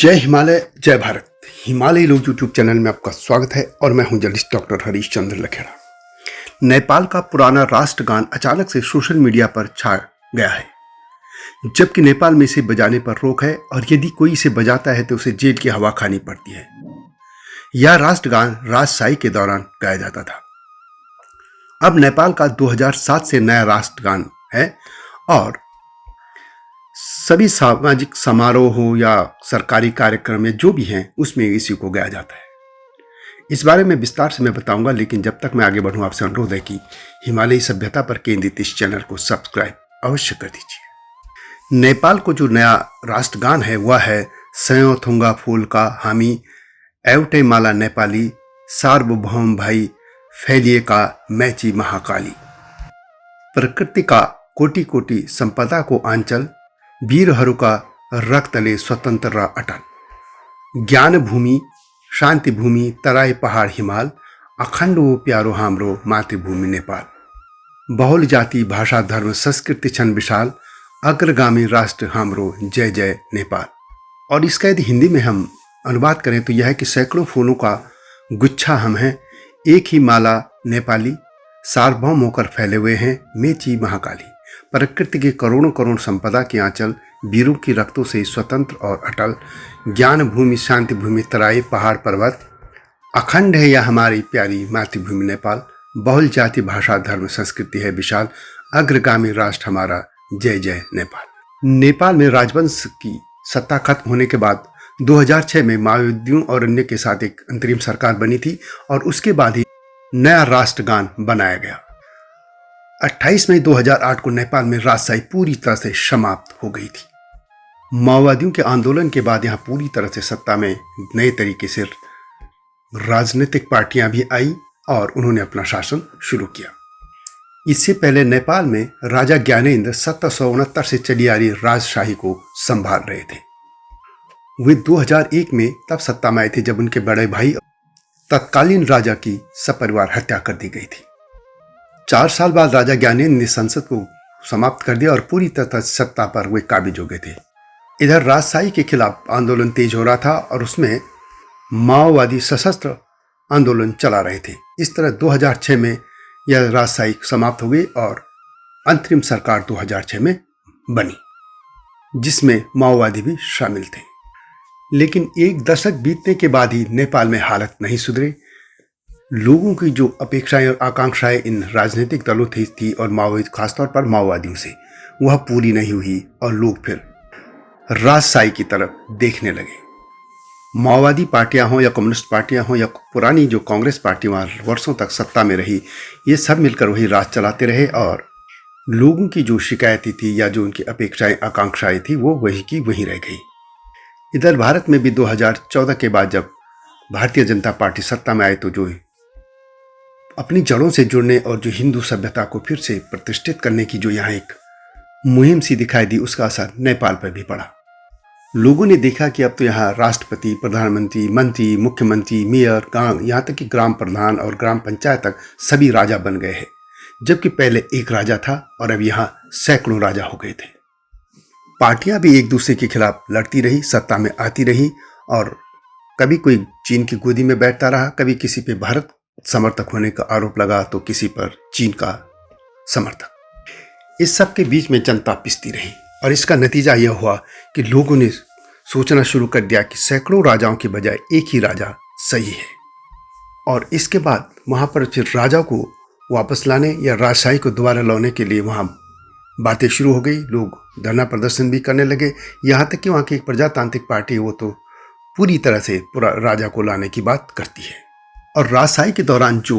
जय हिमालय जय भारत। हिमालय लोग यूट्यूब चैनल में आपका स्वागत है और मैं हूं जर्नलिस्ट डॉक्टर हरीश चंद्र लखेड़ा। नेपाल का पुराना राष्ट्रगान अचानक से सोशल मीडिया पर छा गया है, जबकि नेपाल में इसे बजाने पर रोक है और यदि कोई इसे बजाता है तो उसे जेल की हवा खानी पड़ती है। यह राष्ट्रगान राजशाही के दौरान गाया जाता था। अब नेपाल का 2007 से नया राष्ट्रगान है और सभी सामाजिक समारोह हो या सरकारी कार्यक्रम में जो भी हैं उसमें इसी को गाया जाता है। इस बारे में विस्तार से मैं बताऊंगा, लेकिन जब तक मैं आगे बढ़ूं आपसे अनुरोध है कि हिमालयी सभ्यता पर केंद्रित इस चैनल को सब्सक्राइब अवश्य कर दीजिए। नेपाल को जो नया राष्ट्रगान है वह है सयों थुंगा फूल का हामी एवटे माला नेपाली सार्वभौम भाई फैलिए का मैची महाकाली। प्रकृति का कोटि कोटि संपदा को आंचल वीरहरू का रक्तले स्वतंत्र र अटल। ज्ञान भूमि शान्ति भूमि तराई पहाड हिमाल अखण्ड हो प्यारो हाम्रो मातृभूमि नेपाल। बहुल जाति भाषा धर्म संस्कृति छन् विशाल अग्रगामी राष्ट्र हाम्रो जय जय नेपाल। और इसका यदि हिंदी में हम अनुवाद करें तो यह है कि सैकड़ों फूलों का गुच्छा हम हैं, एक ही माला नेपाली सार्वभौम होकर फैले हुए हैं मेची महाकाली। प्रकृति के करोड़ों करोड़ संपदा के आंचल वीरों की रक्तों से स्वतंत्र और अटल। ज्ञान भूमि शांति भूमि तराई पहाड़ पर्वत अखंड है यह हमारी प्यारी मातृभूमि नेपाल। बहुल जाति भाषा धर्म संस्कृति है विशाल अग्रगामी राष्ट्र हमारा जय जय नेपाल। नेपाल में राजवंश की सत्ता खत्म होने के बाद 2006 में माओवादियों और अन्य के साथ एक अंतरिम सरकार बनी थी और उसके बाद ही नया राष्ट्रगान बनाया गया। 28 मई 2008 को नेपाल में राजशाही पूरी तरह से समाप्त हो गई थी। माओवादियों के आंदोलन के बाद यहां पूरी तरह से सत्ता में नए तरीके से राजनीतिक पार्टियां भी आई और उन्होंने अपना शासन शुरू किया। इससे पहले नेपाल में राजा ज्ञानेन्द्र 1769 से चली आ रही राजशाही को संभाल रहे थे। वे 2001 में तब सत्ता में आए थे जब उनके बड़े भाई तत्कालीन राजा की सपरिवार हत्या कर दी गई थी। 4 साल बाद राजा ज्ञानेन्द्र ने संसद को समाप्त कर दिया और पूरी तरह सत्ता पर वे काबिज हो गए थे। इधर राजशाही के खिलाफ आंदोलन तेज हो रहा था और उसमें माओवादी सशस्त्र आंदोलन चला रहे थे। इस तरह 2006 में यह राजशाही समाप्त हो गई और अंतरिम सरकार 2006 में बनी, जिसमें माओवादी भी शामिल थे। लेकिन एक दशक बीतने के बाद ही नेपाल में हालत नहीं सुधरे। लोगों की जो अपेक्षाएं और आकांक्षाएं इन राजनीतिक दलों थी और माओवादी खासतौर पर माओवादियों से, वह पूरी नहीं हुई और लोग फिर राजशाही की तरफ देखने लगे। माओवादी पार्टियां हों या कम्युनिस्ट पार्टियां हों या पुरानी जो कांग्रेस पार्टी वहां वर्षों तक सत्ता में रही, ये सब मिलकर वही राज चलाते रहे और लोगों की जो शिकायतें थी या जो उनकी अपेक्षाएं आकांक्षाएं थी वो वही की वही रह गई। इधर भारत में भी 2014 के बाद जब भारतीय जनता पार्टी सत्ता में आए तो जो अपनी जड़ों से जुड़ने और जो हिंदू सभ्यता को फिर से प्रतिष्ठित करने की जो यहाँ एक मुहिम सी दिखाई दी, उसका असर नेपाल पर भी पड़ा। लोगों ने देखा कि अब तो यहाँ राष्ट्रपति प्रधानमंत्री मंत्री मुख्यमंत्री मेयर गांव यहाँ तक कि ग्राम प्रधान और ग्राम पंचायत तक सभी राजा बन गए हैं, जबकि पहले एक राजा था और अब यहाँ सैकड़ों राजा हो गए थे। पार्टियां भी एक दूसरे के खिलाफ लड़ती रही, सत्ता में आती रही और कभी कोई चीन की गोदी में बैठता रहा, कभी किसी पे भारत समर्थक होने का आरोप लगा तो किसी पर चीन का समर्थक। इस सब के बीच में जनता पिसती रही और इसका नतीजा यह हुआ कि लोगों ने सोचना शुरू कर दिया कि सैकड़ों राजाओं के बजाय एक ही राजा सही है। और इसके बाद वहां पर फिर राजा को वापस लाने या राजशाही को दोबारा लाने के लिए वहां बातें शुरू हो गई। लोग धरना प्रदर्शन भी करने लगे। यहाँ तक कि वहाँ की एक प्रजातांत्रिक पार्टी वो तो पूरी तरह से पूरा राजा को लाने की बात करती है। और राजशाही के दौरान जो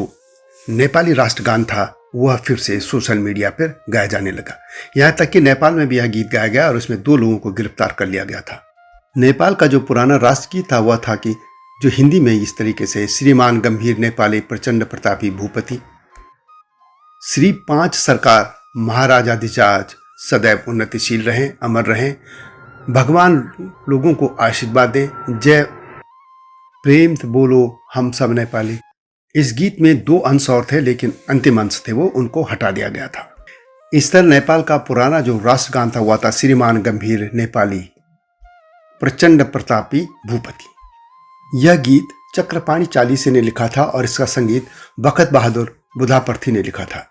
नेपाली राष्ट्रगान था वह फिर से सोशल मीडिया पर गाया जाने लगा। यहाँ तक कि नेपाल में भी यह गीत गाया गया और उसमें 2 लोगों को गिरफ्तार कर लिया गया था। नेपाल का जो पुराना राष्ट्रगीत था वह था कि जो हिंदी में इस तरीके से श्रीमान गंभीर नेपाली प्रचंड प्रतापी भूपति श्री 5 सरकार महाराजाधिराज सदैव उन्नतिशील रहें अमर रहें भगवान लोगों को आशीर्वाद दें जय प्रेम बोलो हम सब नेपाली। इस गीत में 2 अंश और थे, लेकिन अंतिम अंश थे वो उनको हटा दिया गया था। इस तरह नेपाल का पुराना जो राष्ट्रगान था हुआ था श्रीमान गंभीर नेपाली प्रचंड प्रतापी भूपति। यह गीत चक्रपाणी चालीसे ने लिखा था और इसका संगीत बखत बहादुर बुधापर्थी ने लिखा था।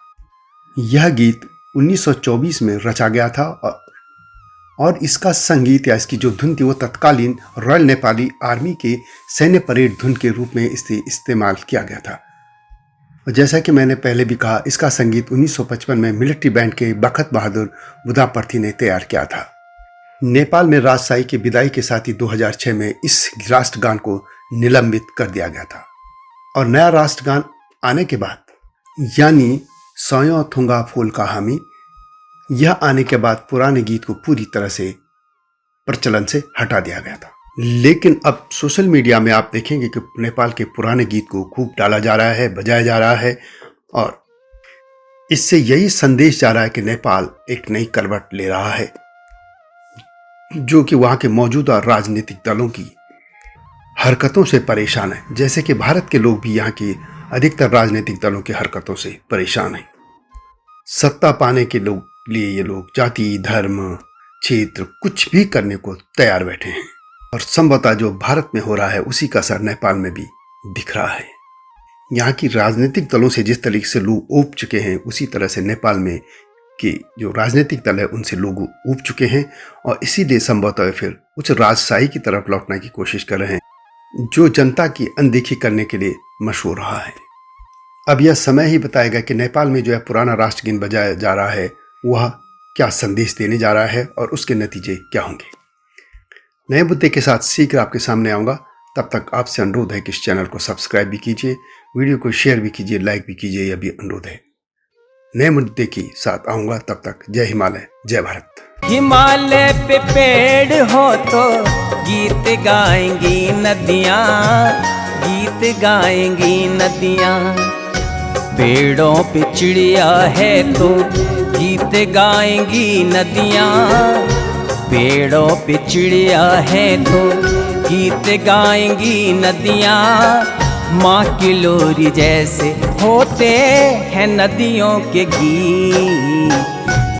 यह गीत 1924 में रचा गया था और इसका संगीत या इसकी जो धुन थी वो तत्कालीन रॉयल नेपाली आर्मी के सैन्य परेड धुन के रूप में इसे इस्तेमाल किया गया था। और जैसा कि मैंने पहले भी कहा, इसका संगीत 1955 में मिलिट्री बैंड के बखत बहादुर बुधापर्थी ने तैयार किया था। नेपाल में राजशाही की विदाई के साथ ही 2006 में इस राष्ट्रगान को निलंबित कर दिया गया था और नया राष्ट्रगान आने के बाद यानी सौयों थुंगा फूल का हामी, यह आने के बाद पुराने गीत को पूरी तरह से प्रचलन से हटा दिया गया था। लेकिन अब सोशल मीडिया में आप देखेंगे कि नेपाल के पुराने गीत को खूब डाला जा रहा है, बजाया जा रहा है और इससे यही संदेश जा रहा है कि नेपाल एक नई करवट ले रहा है, जो कि वहां के मौजूदा राजनीतिक दलों की हरकतों से परेशान है। जैसे कि भारत के लोग भी यहाँ के अधिकतर राजनीतिक दलों की हरकतों से परेशान हैं। सत्ता पाने के लिए ये लोग जाति, धर्म, क्षेत्र कुछ भी करने को तैयार बैठे हैं और संभवतः जो भारत में हो रहा है उसी का असर नेपाल में भी दिख रहा है। यहाँ की राजनीतिक दलों से जिस तरीके से लोग ऊब चुके हैं, उसी तरह से नेपाल में कि जो राजनीतिक दल है उनसे लोग ऊब चुके हैं और इसीलिए संभवतः फिर उस राजशाही की तरफ लौटने की कोशिश कर रहे हैं, जो जनता की अनदेखी करने के लिए मशहूर रहा है। अब यह समय ही बताएगा कि नेपाल में जो है पुराना राष्ट्रगीत बजाया जा रहा है वह क्या संदेश देने जा रहा है और उसके नतीजे क्या होंगे। नए मुद्दे के साथ शीघ्र आपके सामने आऊँगा। तब तक आपसे अनुरोध है कि इस चैनल को सब्सक्राइब भी कीजिए, वीडियो को शेयर भी कीजिए, लाइक भी कीजिए, यह भी अनुरोध है। नए मुद्दे के साथ आऊँगा, तब तक जय हिमालय, जय भारत। हिमालय पे पेड़ हो तो गीत गाएंगी नदियाँ, गीत गाएंगी नदियाँ। पेड़ों पे चिड़िया है तो गीत गाएंगी नदियाँ, पेड़ों पे चिड़िया है तो गीत गाएंगी नदियाँ। माँ की लोरी जैसे होते हैं नदियों के गीत।